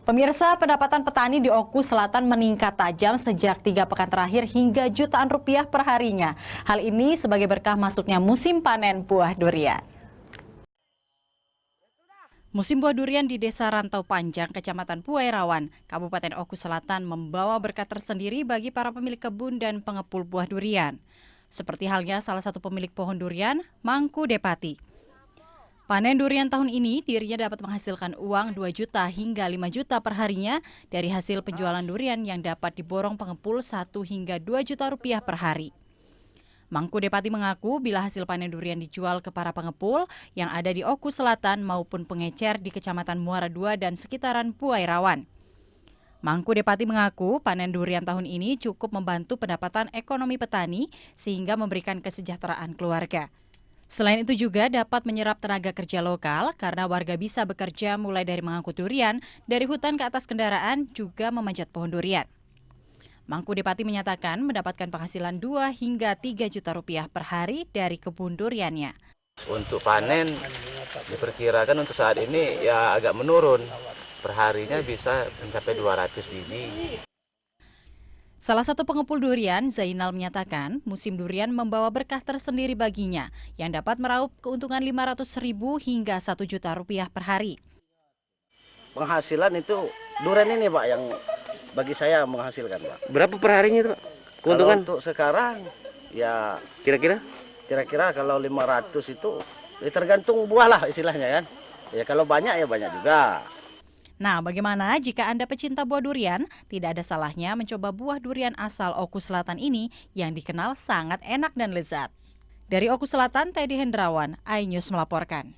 Pemirsa, pendapatan petani di Oku Selatan meningkat tajam sejak 3 pekan terakhir hingga jutaan rupiah per harinya. Hal ini sebagai berkah masuknya musim panen buah durian. Musim buah durian di Desa Rantau Panjang, Kecamatan Puairawan, Kabupaten Oku Selatan membawa berkah tersendiri bagi para pemilik kebun dan pengepul buah durian. Seperti halnya salah satu pemilik pohon durian, Mangku Depati. Panen durian tahun ini dirinya dapat menghasilkan uang 2 juta hingga 5 juta per harinya dari hasil penjualan durian yang dapat diborong pengepul 1 hingga 2 juta rupiah per hari. Mangku Depati mengaku bila hasil panen durian dijual ke para pengepul yang ada di Oku Selatan maupun pengecer di Kecamatan Muara II dan sekitaran Puairawan. Mangku Depati mengaku panen durian tahun ini cukup membantu pendapatan ekonomi petani sehingga memberikan kesejahteraan keluarga. Selain itu juga dapat menyerap tenaga kerja lokal karena warga bisa bekerja mulai dari mengangkut durian dari hutan ke atas kendaraan juga memanjat pohon durian. Mangku Depati menyatakan mendapatkan penghasilan 2 hingga 3 juta rupiah per hari dari kebun duriannya. Untuk panen diperkirakan untuk saat ini ya agak menurun. Perharinya bisa mencapai 200 biji. Salah satu pengepul durian, Zainal, menyatakan musim durian membawa berkah tersendiri baginya yang dapat meraup keuntungan 500.000 hingga 1 juta rupiah per hari. Penghasilan itu durian ini Pak yang bagi saya menghasilkan Pak. Berapa per harinya itu Pak? Keuntungan? Kalau untuk sekarang ya kira-kira kalau 500 itu ya tergantung buah lah istilahnya kan. Ya kalau banyak ya banyak juga. Nah, bagaimana jika Anda pecinta buah durian? Tidak ada salahnya mencoba buah durian asal Oku Selatan ini yang dikenal sangat enak dan lezat. Dari Oku Selatan, Teddy Hendrawan, iNews melaporkan.